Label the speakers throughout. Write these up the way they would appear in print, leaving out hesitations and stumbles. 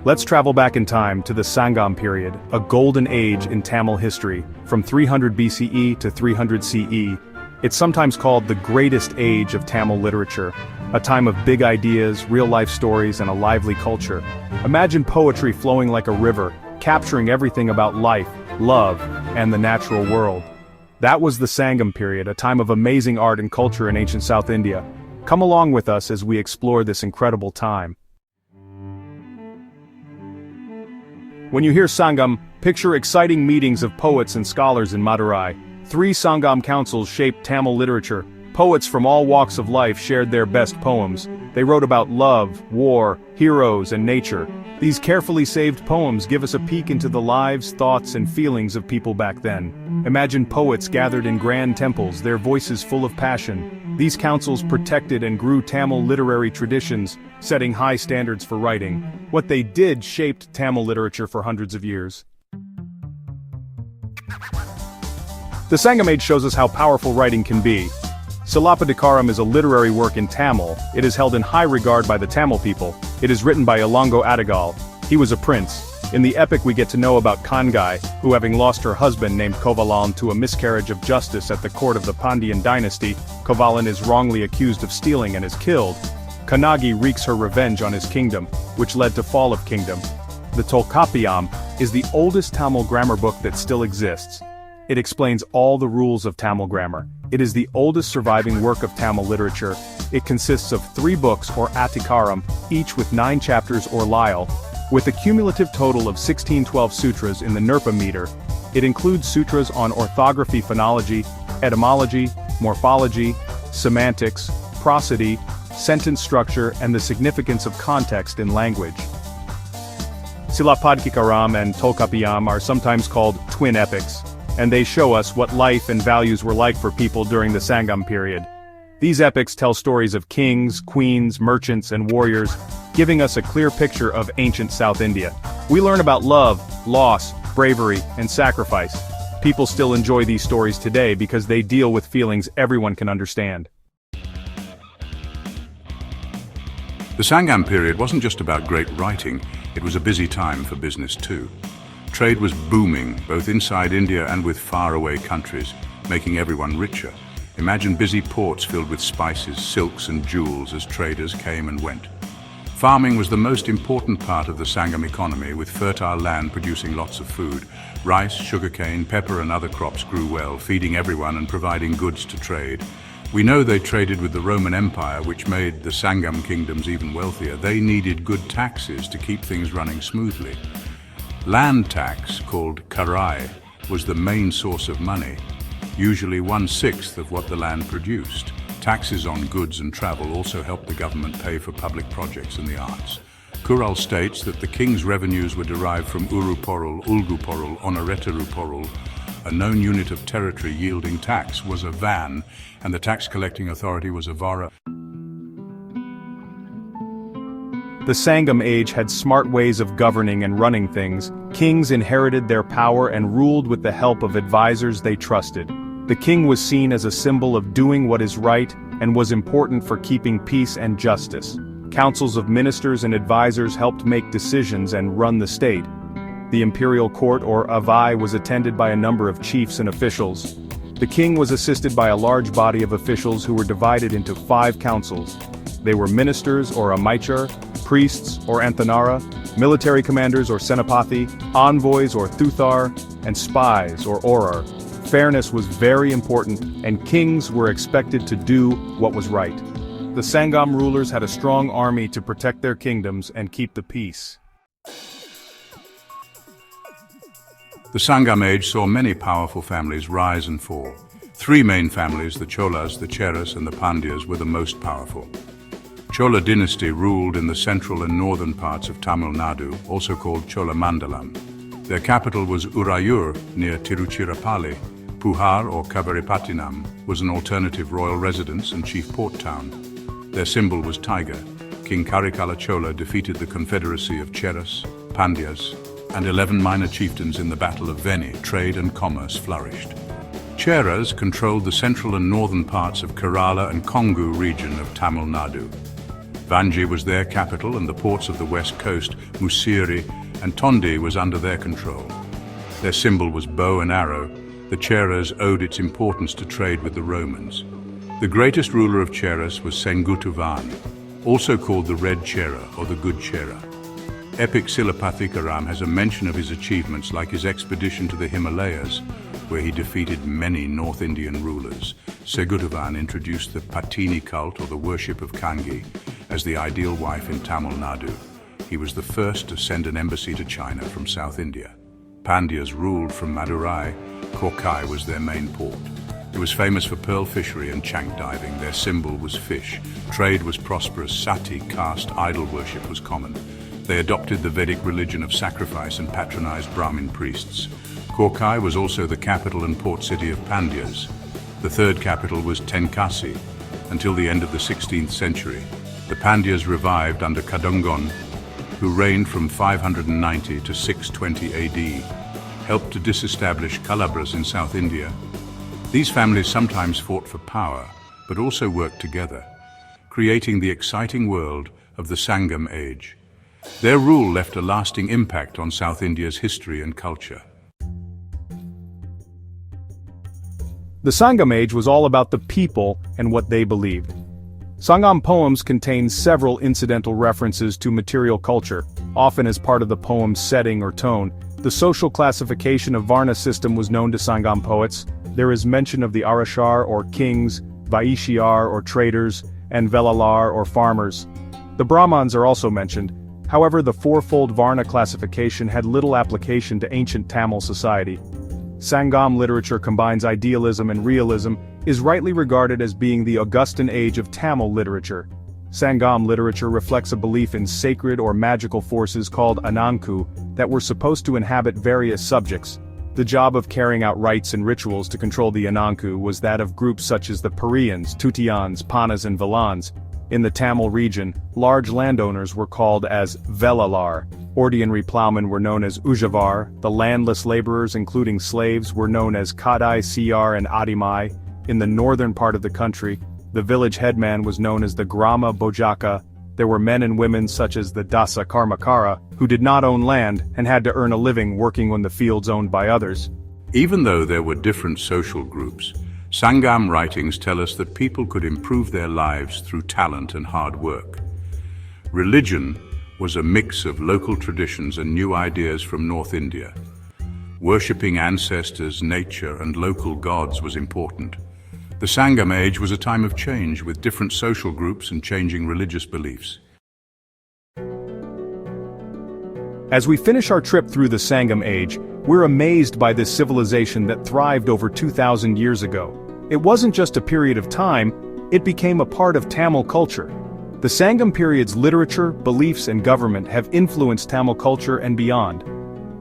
Speaker 1: Let's travel back in time to the Sangam period, a golden age in Tamil history, from 300 BCE to 300 CE. It's sometimes called the greatest age of Tamil literature, a time of big ideas, real-life stories, and a lively culture. Imagine poetry flowing like a river, capturing everything about life, love, and the natural world. That was the Sangam period, a time of amazing art and culture in ancient South India. Come along with us as we explore this incredible time. When you hear Sangam, picture exciting meetings of poets and scholars in Madurai. 3 Sangam councils shaped Tamil literature. Poets from all walks of life shared their best poems. They wrote about love, war, heroes, and nature. These carefully saved poems give us a peek into the lives, thoughts, and feelings of people back then. Imagine poets gathered in grand temples, their voices full of passion. These councils protected and grew Tamil literary traditions, setting high standards for writing. What they did shaped Tamil literature for hundreds of years. The Sangam age shows us how powerful writing can be. Silappatikaram is a literary work in Tamil. It is held in high regard by the Tamil people. It is written by Ilango Adigal. He was a prince. In the epic we get to know about Kangai, who having lost her husband named Kovalan to a miscarriage of justice at the court of the Pandyan dynasty, Kovalan is wrongly accused of stealing and is killed. Kannagi wreaks her revenge on his kingdom, which led to fall of kingdom. The Tolkappiyam is the oldest Tamil grammar book that still exists. It explains all the rules of Tamil grammar. It is the oldest surviving work of Tamil literature. It consists of 3 books or Atikaram, each with 9 chapters or lyal, with a cumulative total of 1612 sutras in the Nirpa meter. It includes sutras on orthography, phonology, etymology, morphology, semantics, prosody, sentence structure, and the significance of context in language. Silappatikaram and Tolkappiyam are sometimes called twin epics, and they show us what life and values were like for people during the Sangam period. These epics tell stories of kings, queens, merchants, and warriors, giving us a clear picture of ancient South India. We learn about love, loss, bravery, and sacrifice. People still enjoy these stories today because they deal with feelings everyone can understand.
Speaker 2: The Sangam period wasn't just about great writing, it was a busy time for business too. Trade was booming, both inside India and with faraway countries, making everyone richer. Imagine busy ports filled with spices, silks and jewels as traders came and went. Farming was the most important part of the Sangam economy, with fertile land producing lots of food. Rice, sugarcane, pepper and other crops grew well, feeding everyone and providing goods to trade. We know they traded with the Roman Empire, which made the Sangam kingdoms even wealthier. They needed good taxes to keep things running smoothly. Land tax, called karai, was the main source of money, usually 1/6 of what the land produced. Taxes on goods and travel also helped the government pay for public projects and the arts. Kural states that the king's revenues were derived from Uruporul, Ulguporul, Onoreteruporul. A known unit of territory yielding tax was a van, and the tax collecting authority was a vara.
Speaker 1: The Sangam age had smart ways of governing and running things. Kings inherited their power and ruled with the help of advisors they trusted. The king was seen as a symbol of doing what is right and was important for keeping peace and justice. Councils of ministers and advisors helped make decisions and run the state. The imperial court, or avai, was attended by a number of chiefs and officials. The king was assisted by a large body of officials who were divided into 5 councils. They were ministers or amaichar, priests or anthanara, military commanders or senapati, envoys or thuthar, and spies or orar. Fairness was very important, and kings were expected to do what was right. The Sangam rulers had a strong army to protect their kingdoms and keep the peace.
Speaker 2: The Sangam age saw many powerful families rise and fall. 3 main families, the Cholas, the Cheras, and the Pandyas, were the most powerful. Chola dynasty ruled in the central and northern parts of Tamil Nadu, also called Cholamandalam. Their capital was Urayur, near Tiruchirappalli. Puhar, or Kavaripattinam, was an alternative royal residence and chief port town. Their symbol was tiger. King Karikala Chola defeated the confederacy of Cheras, Pandyas, and 11 minor chieftains in the Battle of Veni. Trade and commerce flourished. Cheras controlled the central and northern parts of Kerala and Kongu region of Tamil Nadu. Vanji was their capital, and the ports of the west coast, Musiri and Tondi, was under their control. Their symbol was bow and arrow. The Cheras owed its importance to trade with the Romans. The greatest ruler of Cheras was Sengutuvan, also called the Red Chera or the Good Chera. Epic Silapathikaram has a mention of his achievements, like his expedition to the Himalayas, where he defeated many North Indian rulers. Segutuvan introduced the Patini cult, or the worship of Kangi, as the ideal wife in Tamil Nadu. He was the first to send an embassy to China from South India. Pandyas ruled from Madurai. Korkai was their main port. It was famous for pearl fishery and chank diving. Their symbol was fish. Trade was prosperous. Sati, caste, idol worship was common. They adopted the Vedic religion of sacrifice and patronized Brahmin priests. Korkai was also the capital and port city of Pandyas. The third capital was Tenkasi. Until the end of the 16th century, the Pandyas revived under Kadungon, who reigned from 590 to 620 AD, helped to disestablish Kalabras in South India. These families sometimes fought for power, but also worked together, creating the exciting world of the Sangam age. Their rule left a lasting impact on South India's history and culture.
Speaker 1: The Sangam age was all about the people and what they believed. Sangam poems contain several incidental references to material culture, often as part of the poem's setting or tone. The social classification of Varna system was known to Sangam poets. There is mention of the Arashar or kings, Vaishyar or traders, and Velalar or farmers. The Brahmans are also mentioned. However, the fourfold Varna classification had little application to ancient Tamil society. Sangam literature combines idealism and realism, is rightly regarded as being the Augustan age of Tamil literature. Sangam literature reflects a belief in sacred or magical forces called Ananku that were supposed to inhabit various subjects. The job of carrying out rites and rituals to control the Ananku was that of groups such as the Pariyans, Tutiyans, Panas and Velans. In the Tamil region, large landowners were called as Velalar. Ordinary ploughmen were known as Ujavar. The landless laborers, including slaves, were known as Kadai, Siyar and Adimai. In the northern part of the country, the village headman was known as the Grama Bojaka. There were men and women such as the Dasa Karmakara, who did not own land and had to earn a living working on the fields owned by others.
Speaker 2: Even though there were different social groups, Sangam writings tell us that people could improve their lives through talent and hard work. Religion was a mix of local traditions and new ideas from North India. Worshipping ancestors, nature, and local gods was important. The Sangam age was a time of change, with different social groups and changing religious beliefs.
Speaker 1: As we finish our trip through the Sangam age, we're amazed by this civilization that thrived over 2,000 years ago. It wasn't just a period of time, it became a part of Tamil culture. The Sangam period's literature, beliefs, and government have influenced Tamil culture and beyond.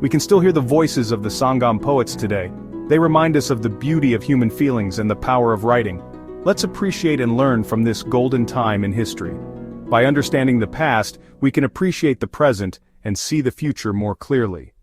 Speaker 1: We can still hear the voices of the Sangam poets today. They remind us of the beauty of human feelings and the power of writing. Let's appreciate and learn from this golden time in history. By understanding the past, we can appreciate the present and see the future more clearly.